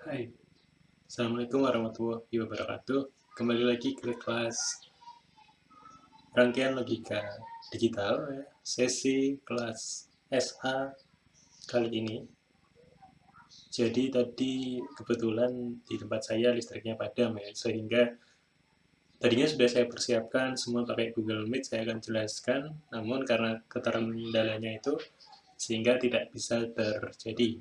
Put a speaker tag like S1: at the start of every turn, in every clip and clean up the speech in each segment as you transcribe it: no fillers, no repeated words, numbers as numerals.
S1: Hai, Assalamualaikum warahmatullahi wabarakatuh. Kembali lagi ke kelas rangkaian logika digital, ya. Sesi kelas SA kali ini. Jadi tadi kebetulan di tempat saya listriknya padam, ya, sehingga tadinya sudah saya persiapkan semua pakai Google Meet, saya akan jelaskan, namun karena keterkendalanya itu sehingga tidak bisa terjadi.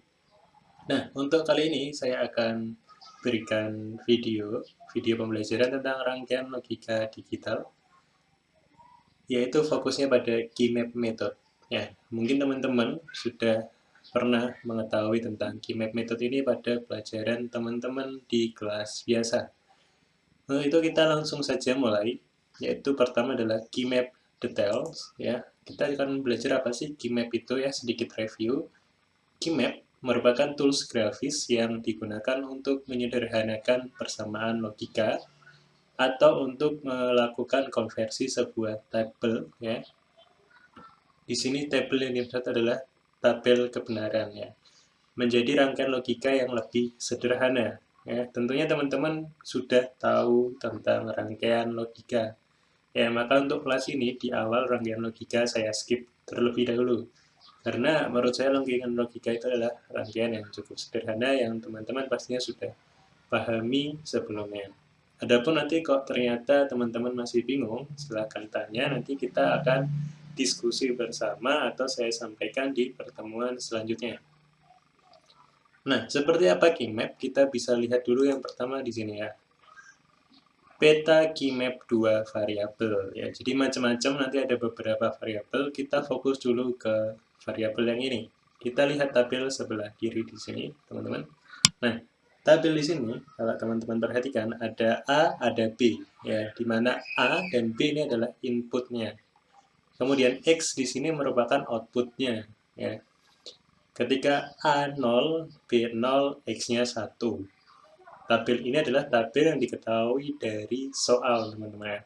S1: Nah, untuk kali ini saya akan berikan video pembelajaran tentang rangkaian logika digital, yaitu fokusnya pada key map method. Ya, mungkin teman-teman sudah pernah mengetahui tentang key map method ini pada pelajaran teman-teman di kelas biasa. Nah, itu kita langsung saja mulai, yaitu pertama adalah key map details. Ya, kita akan belajar apa sih key map itu, ya, sedikit review. Key map merupakan tools grafis yang digunakan untuk menyederhanakan persamaan logika atau untuk melakukan konversi sebuah tabel, ya. Di sini tabel yang dimaksud adalah tabel kebenaran, ya, menjadi rangkaian logika yang lebih sederhana. Ya, tentunya teman-teman sudah tahu tentang rangkaian logika. Ya, maka untuk kelas ini di awal rangkaian logika saya skip terlebih dahulu. Karena menurut saya rangkaian logika itu adalah rangkaian yang cukup sederhana yang teman-teman pastinya sudah pahami sebelumnya. Adapun nanti kok ternyata teman-teman masih bingung, silahkan tanya, nanti kita akan diskusi bersama atau saya sampaikan di pertemuan selanjutnya. Nah, seperti apa key map? Kita bisa lihat dulu yang pertama di sini, ya. Peta key map 2 variabel, ya. Jadi macam-macam, nanti ada beberapa variabel. Kita fokus dulu ke variabel yang ini. Kita lihat tabel sebelah kiri di sini, teman-teman. Nah, tabel di sini, kalau teman-teman perhatikan, ada A, ada B, ya, di mana A dan B ini adalah inputnya. Kemudian X di sini merupakan outputnya, ya. Ketika A0, B0, X-nya 1. Tabel ini adalah tabel yang diketahui dari soal, teman-teman.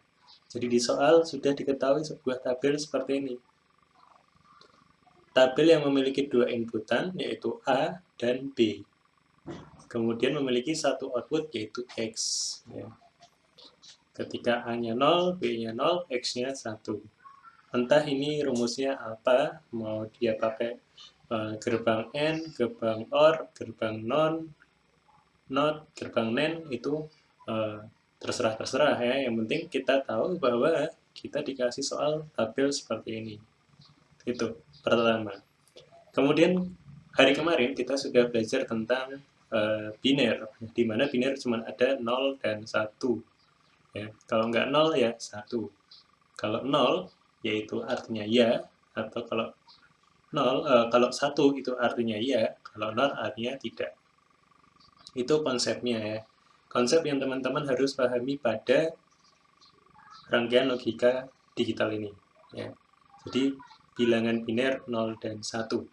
S1: Jadi di soal sudah diketahui sebuah tabel seperti ini. Tabel yang memiliki dua inputan, yaitu A dan B. Kemudian memiliki satu output, yaitu X. Ya. Ketika A-nya 0, B-nya 0, X-nya 1. Entah ini rumusnya apa, mau dia pakai gerbang AND, gerbang OR, gerbang NOT, gerbang NAND, itu terserah-terserah, ya. Yang penting kita tahu bahwa kita dikasih soal tabel seperti ini. Itu pertama. Kemudian hari kemarin kita sudah belajar tentang biner, di mana biner cuma ada 0 dan 1. Ya. Kalau nggak 0 ya 1. Kalau 0 yaitu artinya ya, atau kalau 0 kalau 1 itu artinya ya, kalau 0 artinya tidak. Itu konsepnya, ya. Konsep yang teman-teman harus pahami pada rangkaian logika digital ini, ya. Jadi bilangan biner 0 dan 1.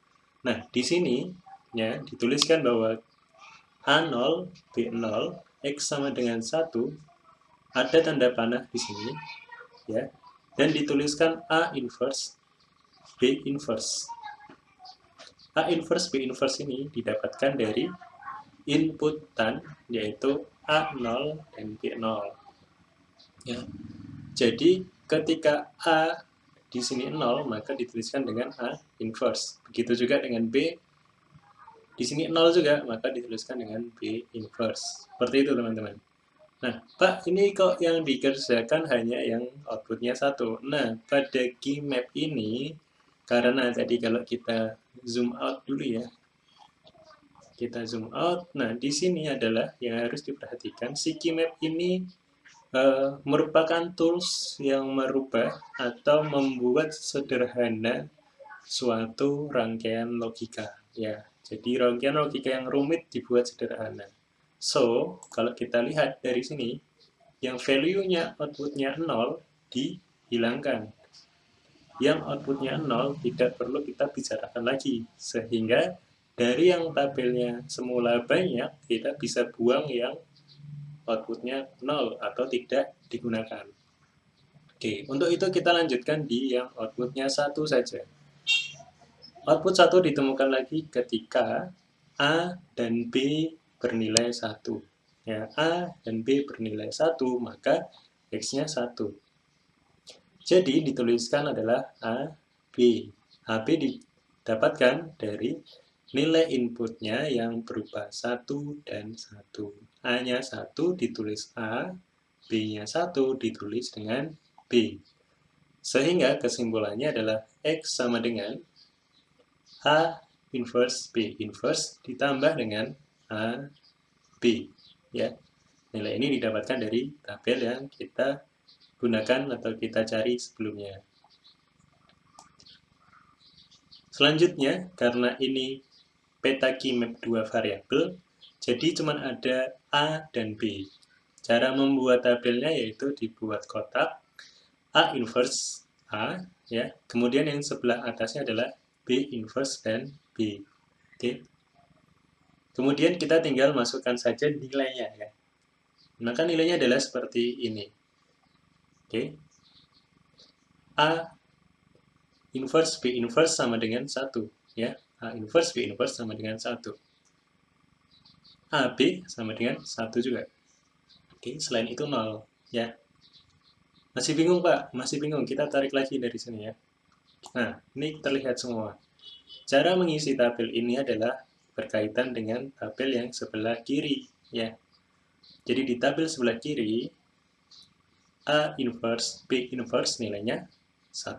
S1: Nah, di sini, ya, dituliskan bahwa A0, B0, X sama dengan 1, ada tanda panah di sini, ya, dan dituliskan A inverse, B inverse. A inverse, B inverse ini didapatkan dari inputan, yaitu A0 dan B0. Ya. Jadi ketika A di sini 0, maka dituliskan dengan A inverse. Begitu juga dengan B, di sini 0 juga, maka dituliskan dengan B inverse. Seperti itu, teman-teman. Nah, Pak, ini kok yang dikerjakan hanya yang outputnya 1. Nah, pada key map ini, karena tadi kalau kita zoom out dulu, ya. Kita zoom out. Nah, di sini adalah yang harus diperhatikan, si key map ini merupakan tools yang merubah atau membuat sederhana suatu rangkaian logika, ya. Jadi rangkaian logika yang rumit dibuat sederhana. So, kalau kita lihat dari sini, yang value-nya output-nya 0 dihilangkan. Yang output-nya 0 tidak perlu kita bicarakan lagi, sehingga dari yang tabelnya semula banyak, kita bisa buang yang outputnya 0 atau tidak digunakan. Oke, untuk itu kita lanjutkan di yang outputnya 1 saja. Output 1 ditemukan lagi ketika A dan B bernilai 1. Ya, A dan B bernilai 1, maka X-nya 1. Jadi dituliskan adalah AB. AB didapatkan dari nilai inputnya yang berupa 1 dan 1. A-nya 1 ditulis A, B-nya 1 ditulis dengan B. Sehingga kesimpulannya adalah X sama dengan A inverse B inverse ditambah dengan A, B. Ya. Nilai ini didapatkan dari tabel yang kita gunakan atau kita cari sebelumnya. Selanjutnya, karena ini peta key map 2 variabel, jadi cuma ada A dan B. Cara membuat tabelnya yaitu dibuat kotak A inverse A, ya. Kemudian yang sebelah atasnya adalah B inverse dan B. Oke. Kemudian kita tinggal masukkan saja nilainya, ya. Maka nilainya adalah seperti ini. Oke. A inverse B inverse sama dengan 1, ya. A inverse B inverse sama dengan 1. AB sama dengan 1 juga. Oke, selain itu 0, ya. Masih bingung, Pak? Masih bingung? Kita tarik lagi dari sini, ya. Nah, ini terlihat semua. Cara mengisi tabel ini adalah berkaitan dengan tabel yang sebelah kiri, ya. Jadi di tabel sebelah kiri, A inverse B inverse nilainya 1.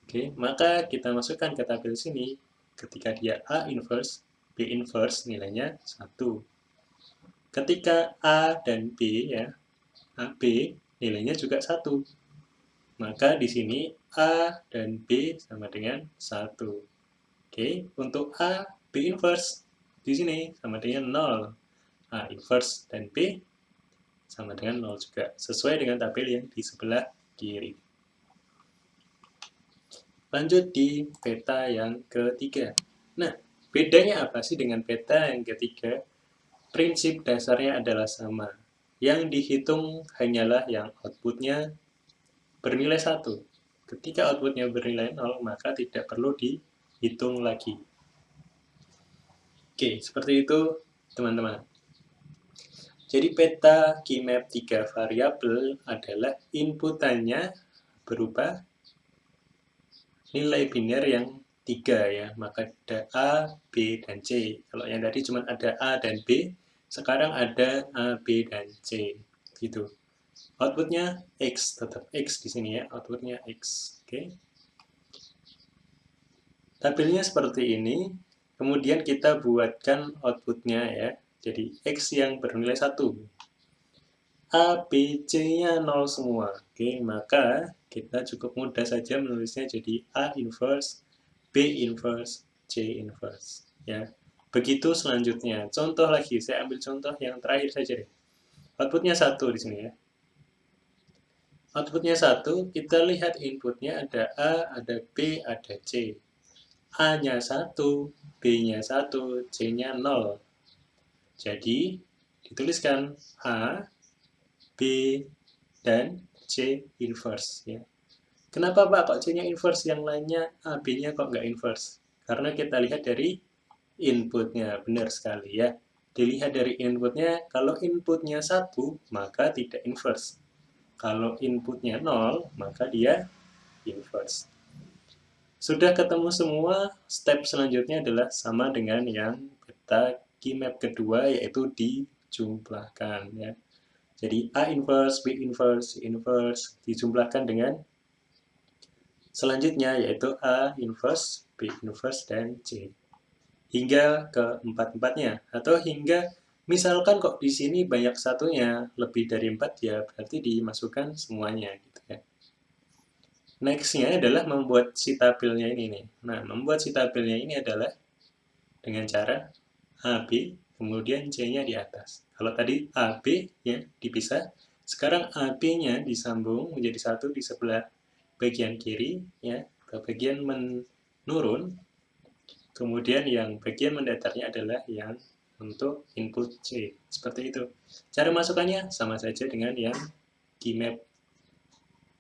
S1: Oke, maka kita masukkan ke tabel sini. Ketika dia A inverse B inverse nilainya 1. Ketika A dan B, ya, AB nilainya juga 1. Maka di sini A dan B sama dengan 1. Oke, untuk A, B inverse di sini sama dengan 0. A inverse dan B sama dengan 0 juga, sesuai dengan tabel yang di sebelah kiri. Lanjut di peta yang ketiga. Nah, bedanya apa sih dengan peta yang ketiga? Prinsip dasarnya adalah sama. Yang dihitung hanyalah yang outputnya bernilai 1. Ketika outputnya bernilai 0, maka tidak perlu dihitung lagi. Oke, seperti itu teman-teman. Jadi peta key map 3 variabel adalah inputannya berupa nilai biner yang 3, ya. Maka ada A, B, dan C. Kalau yang tadi cuma ada A dan B, sekarang ada A, B, dan C. Gitu. Outputnya X, tetap X di sini, ya. Outputnya X. Oke. Tabelnya seperti ini. Kemudian kita buatkan outputnya, ya. Jadi X yang bernilai 1. A, B, C-nya 0 semua. Oke, maka kita cukup mudah saja menulisnya jadi A inverse, B inverse, C inverse. Ya. Begitu selanjutnya. Contoh lagi, saya ambil contoh yang terakhir saja deh. Outputnya 1 di sini, ya. Outputnya 1, kita lihat inputnya ada A, ada B, ada C. A-nya 1, B-nya 1, C-nya 0. Jadi, dituliskan A, B, dan C inverse, ya. Kenapa Pak kok C-nya inverse, yang lainnya A, B-nya kok nggak inverse? Karena kita lihat dari inputnya, benar sekali, ya. Dilihat dari inputnya, kalau inputnya 1, maka tidak inverse. Kalau inputnya 0, maka dia inverse. Sudah ketemu semua, step selanjutnya adalah sama dengan yang peta key map kedua, yaitu dijumlahkan, ya. Jadi A inverse, B inverse, C inverse dijumlahkan dengan selanjutnya yaitu A inverse, B inverse, dan C. Hingga ke empat-empatnya. Atau hingga misalkan kok di sini banyak satunya, lebih dari 4, ya berarti dimasukkan semuanya. Gitu, ya. Next-nya adalah membuat si tabelnya ini nih. Nah, membuat si tabelnya ini adalah dengan cara AB, kemudian C-nya di atas. Kalau tadi AB, ya, dipisah, sekarang AB-nya disambung menjadi 1 di sebelah bagian kiri, ya, ke bagian menurun. Kemudian yang bagian mendatarnya adalah yang untuk input C. Seperti itu. Cara masukkannya sama saja dengan yang key map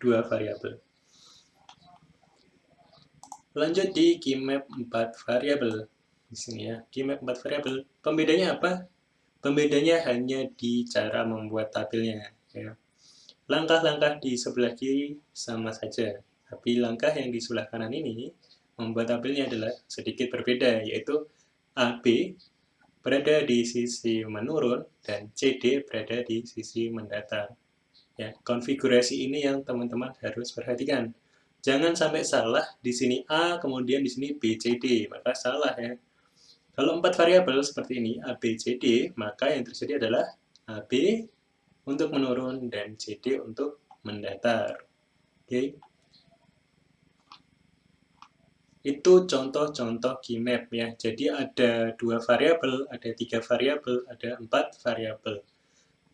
S1: 2 variabel. Lanjut di key map 4 variabel. Di sini, ya, key map 4 variabel. Pembedanya apa? Pembedanya hanya di cara membuat tabelnya. Ya. Langkah-langkah di sebelah kiri sama saja, tapi langkah yang di sebelah kanan ini membuat tabelnya adalah sedikit berbeda, yaitu AB berada di sisi menurun dan CD berada di sisi mendatar. Ya, konfigurasi ini yang teman-teman harus perhatikan. Jangan sampai salah di sini A, kemudian di sini B, C, D, maka salah ya. Kalau 4 variabel seperti ini, A, B, C, D, maka yang terjadi adalah AB untuk menurun dan CD untuk mendatar. Oke. Itu contoh-contoh Keymap ya. Jadi ada 2 variabel, ada 3 variabel, ada 4 variabel.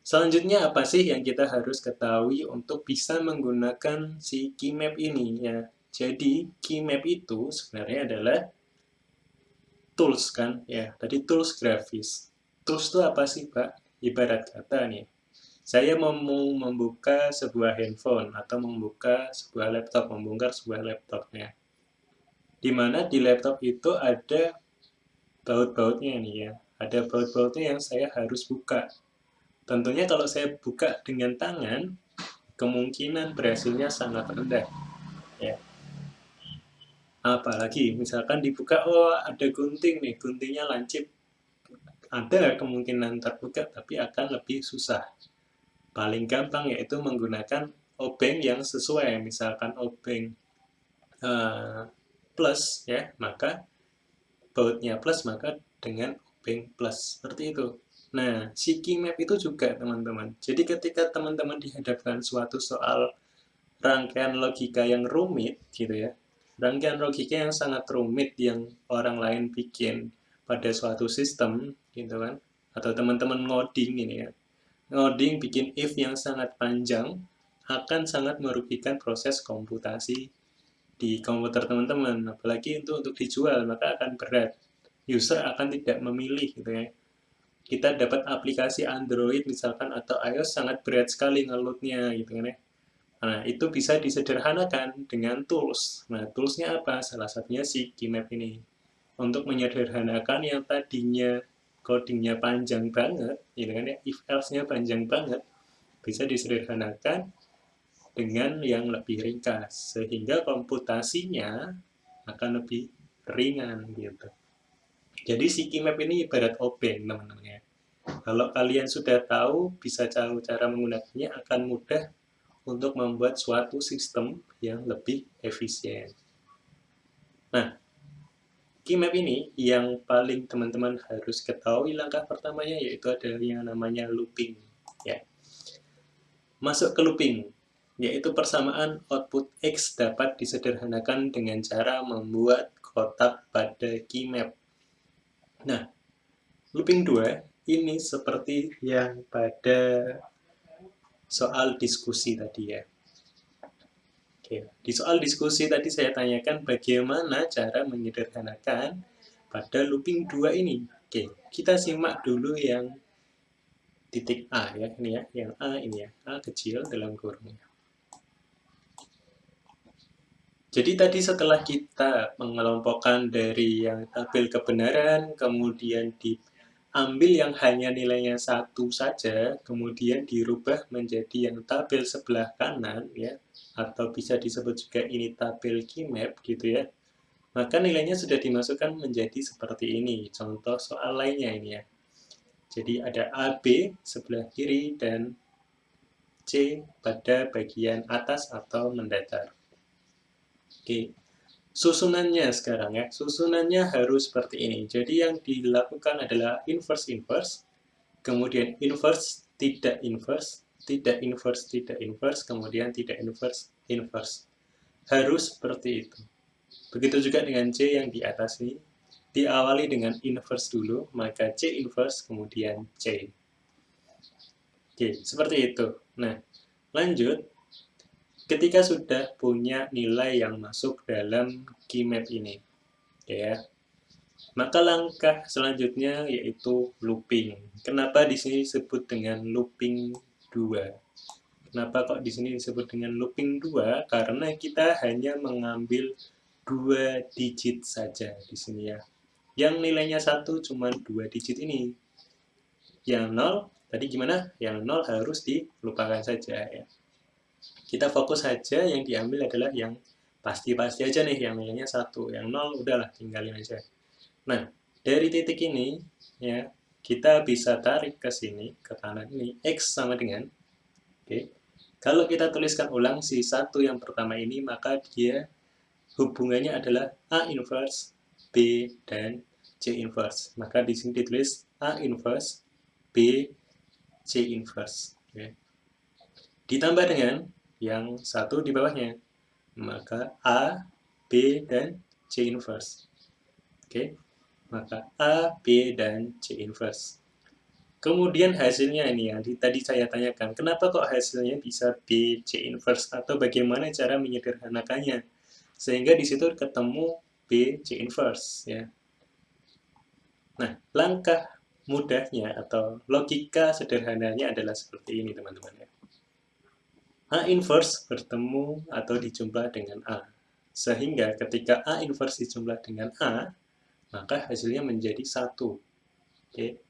S1: Selanjutnya apa sih yang kita harus ketahui untuk bisa menggunakan si Keymap ini ya. Jadi Keymap itu sebenarnya adalah tools kan ya. Tadi tools grafis. Tools itu apa sih Pak? Ibarat kata nih, saya mau membuka sebuah handphone atau membuka sebuah laptop, membongkar sebuah laptopnya. Di mana di laptop itu ada baut-bautnya nih ya. Ada baut-bautnya yang saya harus buka. Tentunya kalau saya buka dengan tangan, kemungkinan berhasilnya sangat rendah. Ya. Apalagi misalkan dibuka, oh ada gunting nih, guntingnya lancip. Ada kemungkinan terbuka, tapi akan lebih susah. Paling gampang yaitu menggunakan obeng yang sesuai, misalkan obeng plus ya, maka bautnya plus maka dengan obeng plus seperti itu. Nah, si Keymap itu juga teman-teman. Jadi ketika teman-teman dihadapkan suatu soal rangkaian logika yang rumit gitu ya, rangkaian logika yang sangat rumit yang orang lain bikin pada suatu sistem gitu kan, atau teman-teman ngoding ini ya, ngoding bikin if yang sangat panjang akan sangat merugikan proses komputasi di komputer teman-teman, apalagi untuk dijual maka akan berat, user akan tidak memilih gitu ya. Kita dapat aplikasi Android misalkan atau iOS sangat berat sekali ngelutnya gitu kan ya. Nah, itu bisa disederhanakan dengan tools. Nah, toolsnya apa? Salah satunya si Keymap ini. Untuk menyederhanakan yang tadinya codingnya panjang banget, gitu kan ya, if else-nya panjang banget, bisa disederhanakan dengan yang lebih ringkas, sehingga komputasinya akan lebih ringan gitu. Jadi si Keymap ini ibarat obeng teman-teman ya. Kalau kalian sudah tahu, bisa tahu cara menggunakannya, akan mudah untuk membuat suatu sistem yang lebih efisien. Nah, Keymap ini yang paling teman-teman harus ketahui langkah pertamanya yaitu ada yang namanya looping. Ya. Masuk ke looping, yaitu persamaan output X dapat disederhanakan dengan cara membuat kotak pada Keymap. Nah, looping 2 ini seperti yang pada soal diskusi tadi ya. Oke, di soal diskusi tadi saya tanyakan bagaimana cara menyederhanakan pada looping 2 ini. Oke, kita simak dulu yang titik A ya, ini ya, yang A ini ya, A kecil dalam kurung. Jadi tadi setelah kita mengelompokkan dari yang tabel kebenaran, kemudian diambil yang hanya nilainya 1 saja, kemudian dirubah menjadi yang tabel sebelah kanan ya, atau bisa disebut juga ini tabel Keymap gitu ya. Maka nilainya sudah dimasukkan menjadi seperti ini. Contoh soal lainnya ini ya. Jadi ada AB sebelah kiri dan C pada bagian atas atau mendatar. Oke, susunannya sekarang ya. Susunannya harus seperti ini. Jadi yang dilakukan adalah inverse-inverse, kemudian inverse, tidak inverse, tidak inverse, tidak inverse, kemudian tidak inverse, inverse. Harus seperti itu. Begitu juga dengan C yang di atas ini. Diawali dengan inverse dulu, maka C inverse, kemudian C. Oke, seperti itu. Nah, lanjut. Ketika sudah punya nilai yang masuk dalam Keymap ini, ya, maka langkah selanjutnya yaitu looping. Kenapa di sini disebut dengan looping 2? Kenapa kok di sini disebut dengan looping 2? Karena kita hanya mengambil 2 digit saja di sini ya. Yang nilainya 1 cuma 2 digit ini. Yang 0, tadi gimana? Yang 0 harus dilupakan saja ya. Kita fokus saja yang diambil adalah yang pasti-pasti aja nih, yang nilainya 1. Yang 0 udahlah, tinggalin aja. Nah, dari titik ini, ya, kita bisa tarik ke sini, ke kanan ini, X sama dengan, oke. Kalau kita tuliskan ulang si 1 yang pertama ini, maka dia hubungannya adalah A inverse, B, dan C inverse. Maka di sini ditulis A inverse, B, C inverse. Ya. Ditambah dengan yang satu di bawahnya, maka A, B, dan C inverse. Oke, maka A, B, dan C inverse. Kemudian hasilnya ini yang tadi saya tanyakan, kenapa kok hasilnya bisa B, C inverse, atau bagaimana cara menyederhanakannya? Sehingga di situ ketemu B, C inverse. Ya. Nah, langkah mudahnya atau logika sederhananya adalah seperti ini, teman-teman. Ya. A inverse bertemu atau dijumlah dengan A. Sehingga ketika A inverse dijumlah dengan A, maka hasilnya menjadi 1. Oke.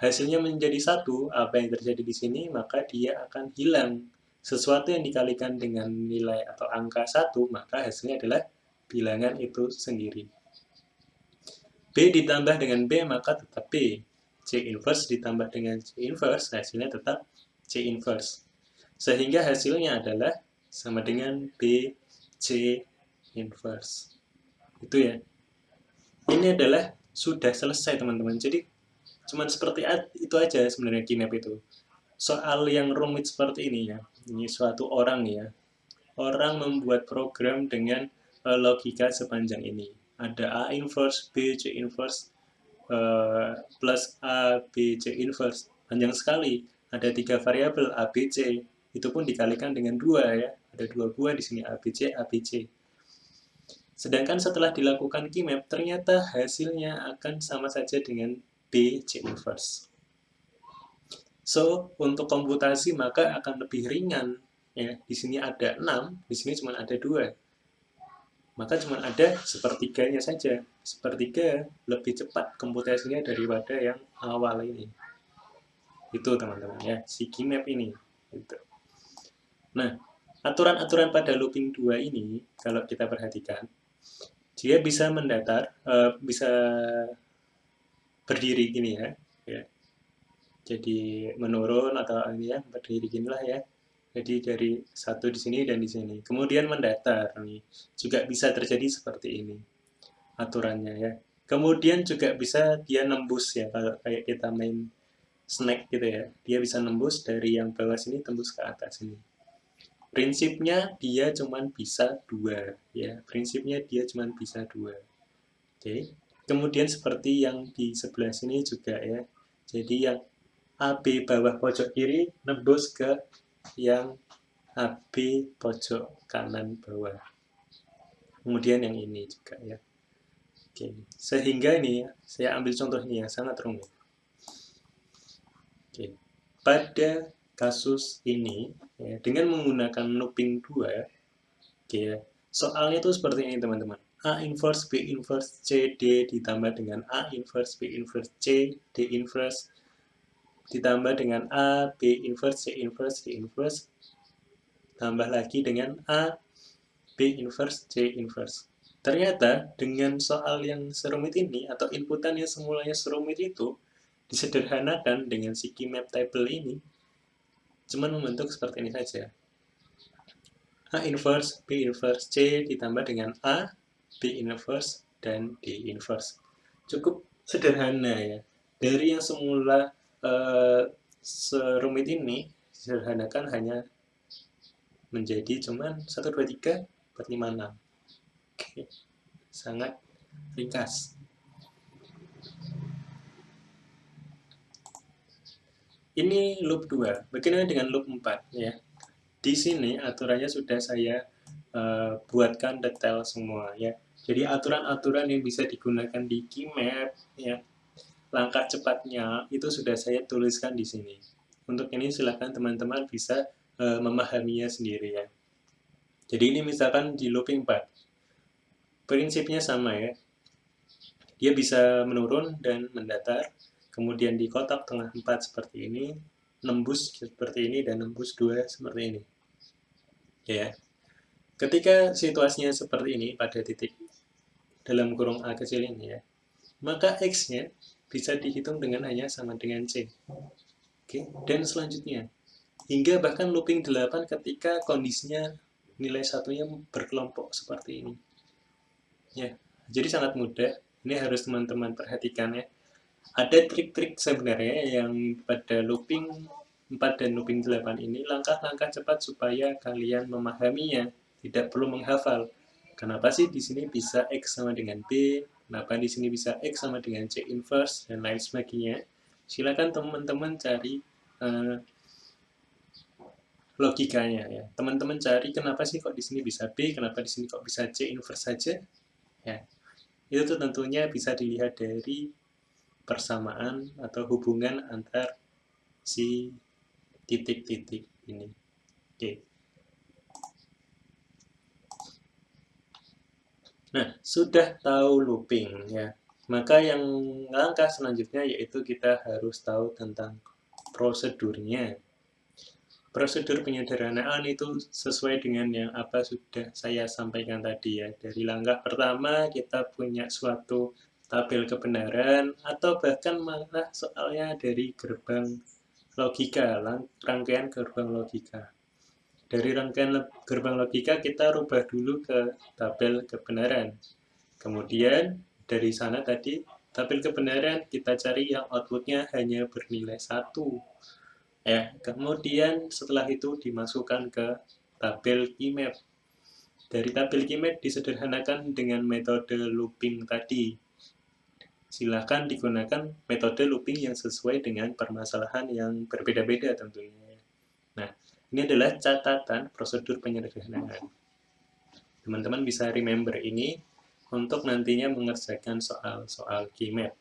S1: Hasilnya menjadi 1, apa yang terjadi di sini? Maka dia akan hilang. Sesuatu yang dikalikan dengan nilai atau angka 1, maka hasilnya adalah bilangan itu sendiri. B ditambah dengan B, maka tetap B. C inverse ditambah dengan C inverse, hasilnya tetap C inverse. Sehingga hasilnya adalah sama dengan B, C inverse. Itu ya. Ini adalah sudah selesai, teman-teman. Jadi, cuman seperti itu aja sebenarnya KIMAP itu. Soal yang rumit seperti ini ya. Ini suatu orang ya. Orang membuat program dengan logika sepanjang ini. Ada A inverse, B, C inverse, plus A, B, C inverse. Panjang sekali. Ada 3 variabel A, B, C. Itu pun dikalikan dengan 2 ya. Ada 2 buah di sini A, B, C, A, B, C. Sedangkan setelah dilakukan KIMAP, ternyata hasilnya akan sama saja dengan B, C inverse. So, untuk komputasi maka akan lebih ringan. Ya, di sini ada 6, di sini cuma ada 2. Maka cuma ada sepertiganya saja. Sepertiga lebih cepat komputasinya daripada yang awal ini. Itu teman-teman ya, si KIMAP ini. Gitu. Nah, aturan-aturan pada looping 2 ini, kalau kita perhatikan, dia bisa mendatar, bisa berdiri gini ya. Jadi menurun atau ini ya, berdiri ginilah ya. Jadi dari satu di sini dan di sini. Kemudian mendatar nih. Juga bisa terjadi seperti ini aturannya ya. Kemudian juga bisa dia nembus ya, kalau kayak kita main snack gitu ya. Dia bisa nembus dari yang bawah sini tembus ke atas sini. Prinsipnya dia cuma bisa 2 ya. Prinsipnya dia cuma bisa 2. Oke. Kemudian seperti yang di sebelah sini juga ya. Jadi yang AB bawah pojok kiri nembus ke yang AB pojok kanan bawah. Kemudian yang ini juga ya. Oke. Sehingga ini saya ambil contoh ini yang sangat rumit. Oke. Pada kasus ini ya, dengan menggunakan looping 2, oke ya, soalnya itu seperti ini teman-teman. A inverse, B inverse, C, D ditambah dengan A inverse, B inverse, C, D inverse ditambah dengan A, B inverse, C inverse, D inverse tambah lagi dengan A, B inverse, C inverse. Ternyata dengan soal yang serumit ini atau inputan yang semulanya serumit itu disederhanakan dengan si KIMAP table ini cuman membentuk seperti ini saja. A inverse, B inverse, C ditambah dengan A, B inverse, dan D inverse. Cukup sederhana ya. Dari yang semula serumit ini disederhanakan hanya menjadi cuman 1, 2, 3, 4, 5, 6. Oke. Sangat ringkas. Ini loop 2. Bagaimana dengan loop 4 ya? Di sini aturannya sudah saya buatkan detail semua ya. Jadi aturan-aturan yang bisa digunakan di KIMAP ya, langkah cepatnya itu sudah saya tuliskan di sini. Untuk ini silakan teman-teman bisa memahaminya sendiri ya. Jadi ini misalkan di looping 4. Prinsipnya sama ya. Dia bisa menurun dan mendatar. kemudian di kotak tengah 4 seperti ini, nembus seperti ini, dan nembus 2 seperti ini. Ya, ketika situasinya seperti ini pada titik dalam kurung A kecil ini ya, maka X-nya bisa dihitung dengan hanya sama dengan C. Oke, dan selanjutnya, hingga bahkan looping 8 ketika kondisinya nilai satunya berkelompok seperti ini. Ya, jadi sangat mudah. Ini harus teman-teman perhatikan ya. Ada trik-trik sebenarnya yang pada looping 4 dan looping 8 ini, langkah-langkah cepat supaya kalian memahaminya, tidak perlu menghafal. Kenapa sih di sini bisa X sama dengan B, kenapa di sini bisa X sama dengan C inverse, dan lain sebagainya. Silakan teman-teman cari logikanya ya. Teman-teman cari kenapa sih kok di sini bisa B, kenapa di sini kok bisa C inverse saja. Ya. Itu tuh tentunya bisa dilihat dari persamaan atau hubungan antar si titik-titik ini. Oke. Nah, sudah tahu looping ya. Maka yang langkah selanjutnya yaitu kita harus tahu tentang prosedurnya. Prosedur penyederhanaan itu sesuai dengan yang apa sudah saya sampaikan tadi ya. Dari langkah pertama kita punya suatu tabel kebenaran atau bahkan malah soalnya dari gerbang logika, rangkaian gerbang logika. Dari rangkaian gerbang logika kita rubah dulu ke tabel kebenaran. Kemudian dari sana tadi tabel kebenaran kita cari yang outputnya hanya bernilai 1. Ya, kemudian setelah itu dimasukkan ke tabel keymap. Dari tabel keymap disederhanakan dengan metode looping tadi. Silakan digunakan metode looping yang sesuai dengan permasalahan yang berbeda-beda tentunya. Nah, ini adalah catatan prosedur penyederhanaan. Teman-teman bisa remember ini untuk nantinya mengerjakan soal-soal keymap.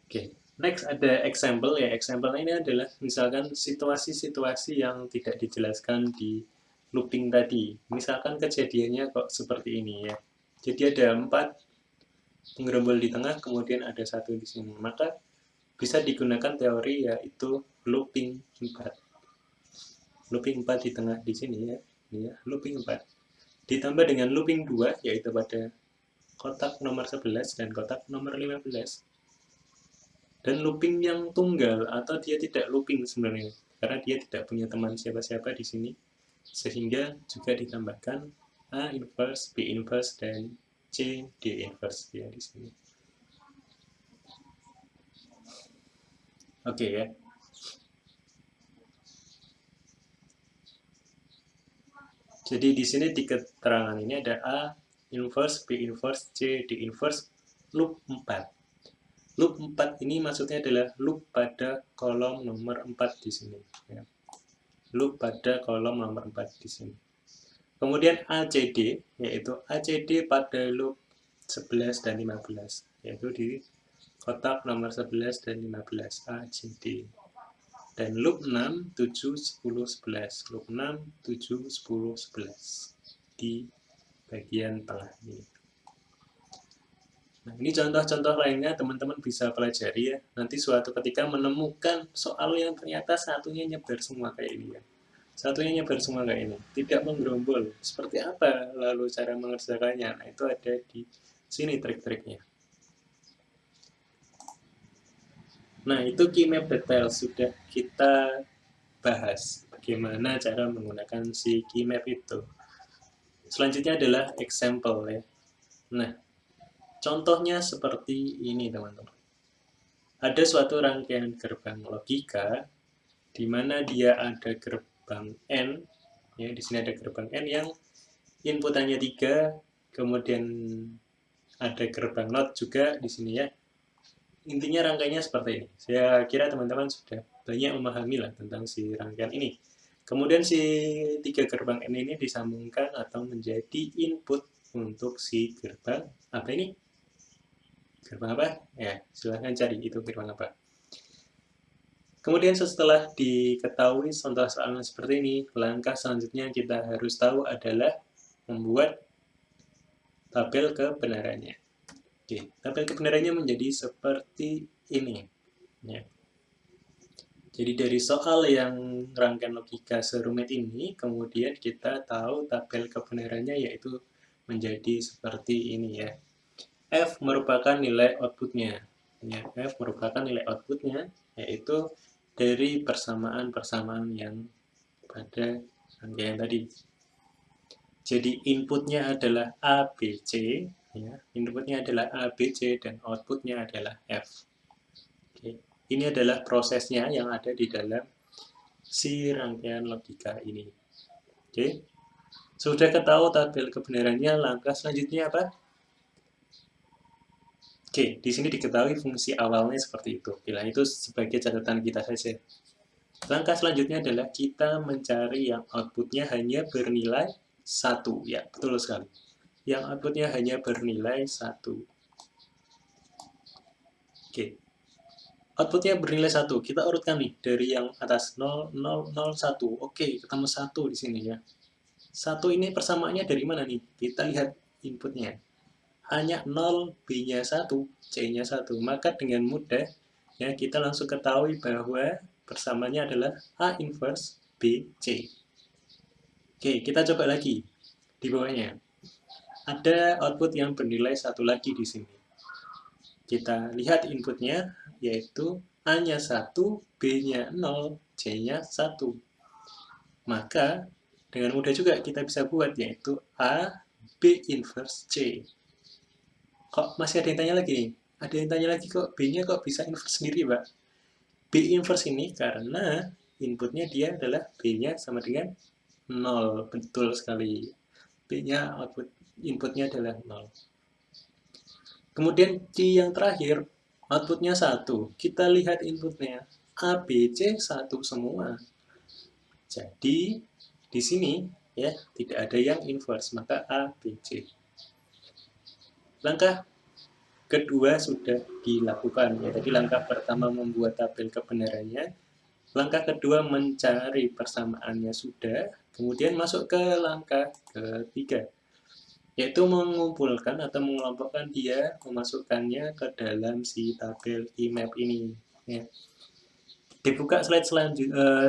S1: Oke. Next ada example ya. Example ini adalah misalkan situasi-situasi yang tidak dijelaskan di looping tadi. Misalkan kejadiannya kok seperti ini ya. Jadi ada 4 penggerombol di tengah, kemudian ada 1 di sini. Maka bisa digunakan teori yaitu looping 4. Looping 4 di tengah di sini ya. Ini ya, looping 4. Ditambah dengan looping 2 yaitu pada kotak nomor 11 dan kotak nomor 15. Dan looping yang tunggal atau dia tidak looping sebenarnya karena dia tidak punya teman siapa-siapa di sini, sehingga juga ditambahkan A inverse, B inverse, dan C D inverse ya di sini. Oke ya. Jadi di sini di keterangan ini ada A inverse, B inverse, C D inverse, loop 4. Loop 4 ini maksudnya adalah loop pada kolom nomor 4 di sini. Ya. Loop pada kolom nomor 4 di sini. Kemudian ACD, yaitu ACD pada loop 11 dan 15, yaitu di kotak nomor 11 dan 15, ACD. Dan loop 6, 7, 10, 11. Loop 6, 7, 10, 11. Di bagian tengah ini. Nah, ini contoh-contoh lainnya teman-teman bisa pelajari ya. Nanti suatu ketika menemukan soal yang ternyata satunya nyebar semua kayak ini ya. Satunya nyebar semua kayak ini. Tidak menggerombol. Seperti apa lalu cara mengerjakannya? Nah, itu ada di sini trik-triknya. Nah, itu keymap detail sudah kita bahas. Bagaimana cara menggunakan si keymap itu. Selanjutnya adalah example ya. Nah, contohnya seperti ini teman-teman. Ada suatu rangkaian gerbang logika di mana dia ada gerbang N, ya di sini ada gerbang N yang inputannya 3, kemudian ada gerbang NOT juga di sini ya. Intinya rangkaiannya seperti ini. Saya kira teman-teman sudah banyak memahami lah tentang si rangkaian ini. Kemudian si 3 gerbang N ini disambungkan atau menjadi input untuk si gerbang apa ini? Gerbang apa? Ya, silahkan cari itu gerbang apa. Kemudian setelah diketahui contoh soalnya seperti ini, langkah selanjutnya kita harus tahu adalah membuat tabel kebenarannya. Oke, tabel kebenarannya menjadi seperti ini. Ya. Jadi dari soal yang rangkaian logika serumit ini, kemudian kita tahu tabel kebenarannya yaitu menjadi seperti ini ya. F merupakan nilai outputnya. Ya, F merupakan nilai outputnya, yaitu dari persamaan-persamaan yang pada rangkaian tadi. Jadi inputnya adalah A, B, C. Ya, inputnya adalah A, B, C, dan outputnya adalah F. Oke. Ini adalah prosesnya yang ada di dalam si rangkaian logika ini. Oke. Sudah ketahui tabel kebenarannya, langkah selanjutnya apa? Oke, di sini diketahui fungsi awalnya seperti itu. Bila itu sebagai catatan kita saja. Langkah selanjutnya adalah kita mencari yang outputnya hanya bernilai 1. Ya, betul sekali. Yang outputnya hanya bernilai 1. Oke. Outputnya bernilai 1. Kita urutkan nih dari yang atas 0, 0, 0, 1. Oke, ketemu 1 di sini ya. 1 ini persamaannya dari mana nih? Kita lihat inputnya. Hanya 0, B-nya 1, C-nya 1. Maka dengan mudah ya kita langsung ketahui bahwa persamaannya adalah A inverse B, C. Oke, kita coba lagi di bawahnya. Ada output yang bernilai 1 lagi di sini. Kita lihat inputnya, yaitu A-nya 1, B-nya 0, C-nya 1. Maka, dengan mudah juga kita bisa buat, yaitu A, B inverse C. Kok masih ada yang tanya lagi nih? Ada yang tanya lagi kok B-nya kok bisa inverse sendiri, Pak? B inverse ini karena inputnya dia adalah B-nya sama dengan 0. Betul sekali. B-nya output inputnya adalah 0. Kemudian di yang terakhir, outputnya 1. Kita lihat inputnya. A, B, C 1 semua. Jadi, di sini ya tidak ada yang inverse, maka A, B, C. Langkah kedua sudah dilakukan. Ya, tadi langkah pertama membuat tabel kebenarannya. Langkah kedua mencari persamaannya sudah. Kemudian masuk ke langkah ketiga, yaitu mengumpulkan atau mengelompokkan dia, memasukkannya ke dalam si tabel IMAP ini. Ya. Dibuka slide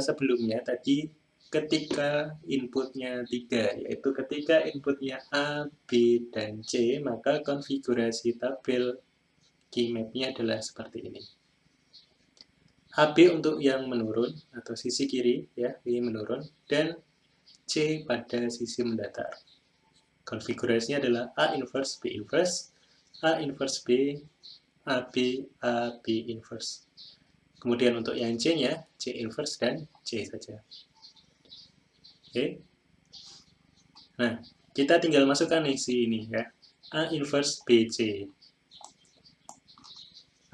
S1: sebelumnya tadi ketika inputnya 3, yaitu ketika inputnya A, B, dan C, maka konfigurasi tabel keymap-nya adalah seperti ini. AB untuk yang menurun atau sisi kiri ya, ini menurun, dan C pada sisi mendatar. Konfigurasinya adalah A inverse, B inverse, A inverse B, AB, AB inverse. Kemudian untuk yang C-nya, C inverse dan C saja. Oke. Nah, kita tinggal masukkan nih si ini ya. A inverse BC.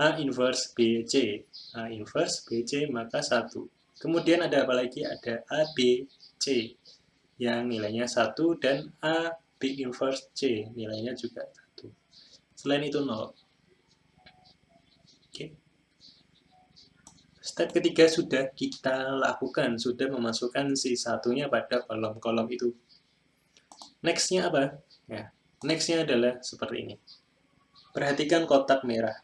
S1: A inverse BC. A inverse BC maka 1. Kemudian ada apa lagi? Ada ABC yang nilainya 1 dan A B inverse C nilainya juga 1. Selain itu 0. Oke. Step ketiga sudah kita lakukan, sudah memasukkan si satunya pada kolom-kolom itu. Next-nya apa? Ya, next-nya adalah seperti ini. Perhatikan kotak merah.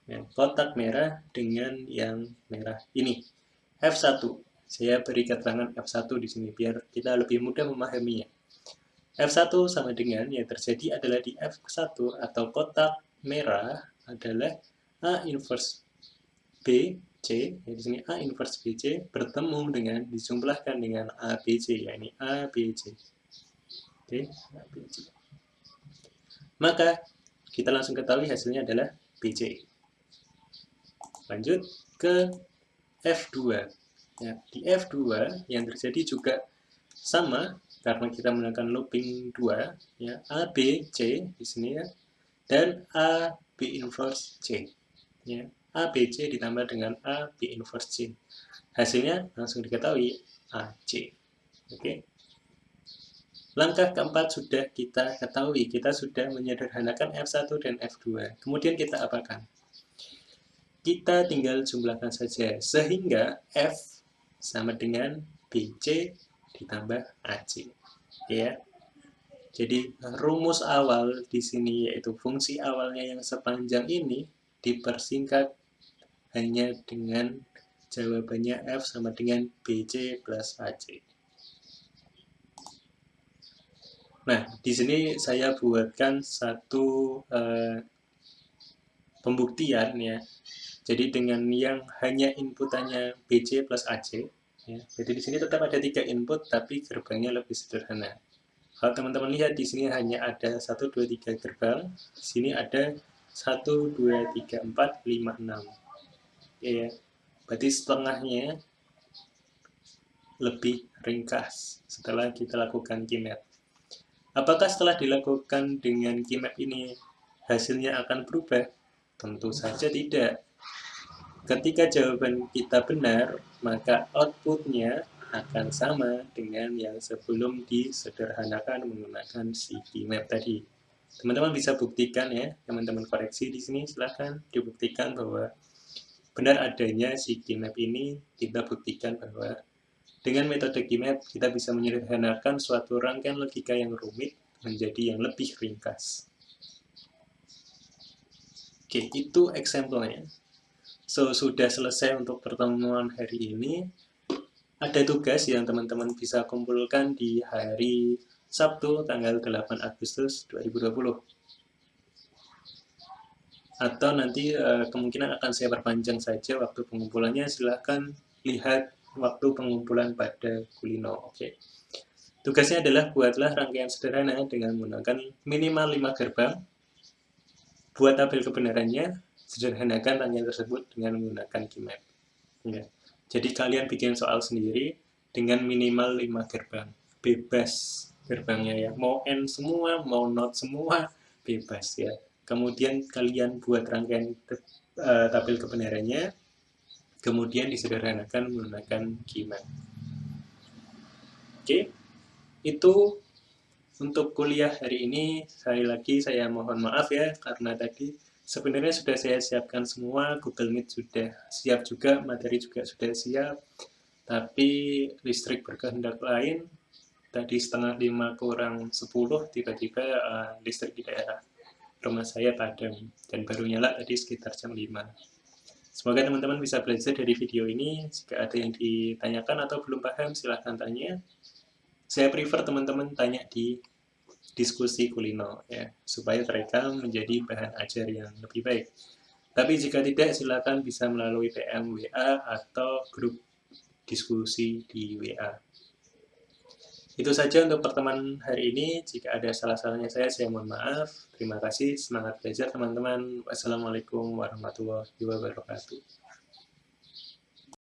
S1: Ya, kotak merah dengan yang merah ini. F1. Saya beri keterangan F1 di sini biar kita lebih mudah memahaminya. F1 sama dengan yang terjadi adalah di F1 atau kotak merah adalah A inverse B, C, ya di sini A inverse BC bertemu dengan dijumlahkan dengan ABC, yakni ABC. Oke, ABC. Maka kita langsung ketahui hasilnya adalah BC. Lanjut ke F2. Ya, di F2 yang terjadi juga sama karena kita menggunakan looping 2 ya, A B C di sini ya, dan A B inverse C ya, A B C ditambah dengan A B inverse C, hasilnya langsung diketahui AC. Oke. Langkah keempat sudah kita ketahui, kita sudah menyederhanakan F1 dan F2. Kemudian kita apakan? Kita tinggal jumlahkan saja sehingga F sama dengan BC ditambah AC. Ya. Jadi rumus awal di sini yaitu fungsi awalnya yang sepanjang ini dipersingkat hanya dengan jawabannya F sama dengan BC plus AC. Nah, di sini saya buatkan satu pembuktian ya. Jadi dengan yang hanya inputannya BC plus AC, ya. Jadi di sini tetap ada 3 input, tapi gerbangnya lebih sederhana. Kalau teman-teman lihat di sini hanya ada 1, 2, 3 gerbang, di sini ada 1, 2, 3, 4, 5, 6. Ya, berarti setengahnya lebih ringkas setelah kita lakukan KeyMap. Apakah setelah dilakukan dengan KeyMap ini hasilnya akan berubah? Tentu saja tidak. Ketika jawaban kita benar, maka outputnya akan sama dengan yang sebelum disederhanakan menggunakan si KeyMap tadi. Teman-teman bisa buktikan ya, teman-teman koreksi di sini silahkan dibuktikan bahwa benar adanya si KeyMap ini. Kita buktikan bahwa dengan metode KeyMap kita bisa menyederhanakan suatu rangkaian logika yang rumit menjadi yang lebih ringkas. Oke, itu example-nya. So, sudah selesai untuk pertemuan hari ini. Ada tugas yang teman-teman bisa kumpulkan di hari Sabtu tanggal 8 Agustus 2020. Atau nanti kemungkinan akan saya perpanjang saja waktu pengumpulannya. Silahkan lihat waktu pengumpulan pada Kulino. Oke. Tugasnya adalah buatlah rangkaian sederhana dengan menggunakan minimal 5 gerbang. Buat tabel kebenarannya, sederhanakan rangkaian tersebut dengan menggunakan KeyMap. Ya. Jadi kalian bikin soal sendiri dengan minimal 5 gerbang. Bebas gerbangnya ya. Mau N semua, mau not semua, bebas ya. Kemudian kalian buat rangkaian tabel kebenarannya, kemudian disederhanakan menggunakan KeyMap. Oke, itu untuk kuliah hari ini. Sekali lagi saya mohon maaf ya, karena tadi sebenarnya sudah saya siapkan semua, Google Meet sudah siap juga, materi juga sudah siap, tapi listrik berkehendak lain. Tadi 4:30 kurang 10, tiba-tiba listrik di daerah rumah saya padam, dan baru nyala tadi sekitar jam 5. Semoga teman-teman bisa belajar dari video ini. Jika ada yang ditanyakan atau belum paham, silahkan tanya. Saya prefer teman-teman tanya di diskusi Kulino ya, supaya terekam menjadi bahan ajar yang lebih baik. Tapi jika tidak, silakan bisa melalui PM WA atau grup diskusi di WA. Itu saja untuk pertemuan hari ini. Jika ada salah-salahnya saya mohon maaf. Terima kasih, semangat belajar teman-teman. Wassalamualaikum warahmatullahi wabarakatuh.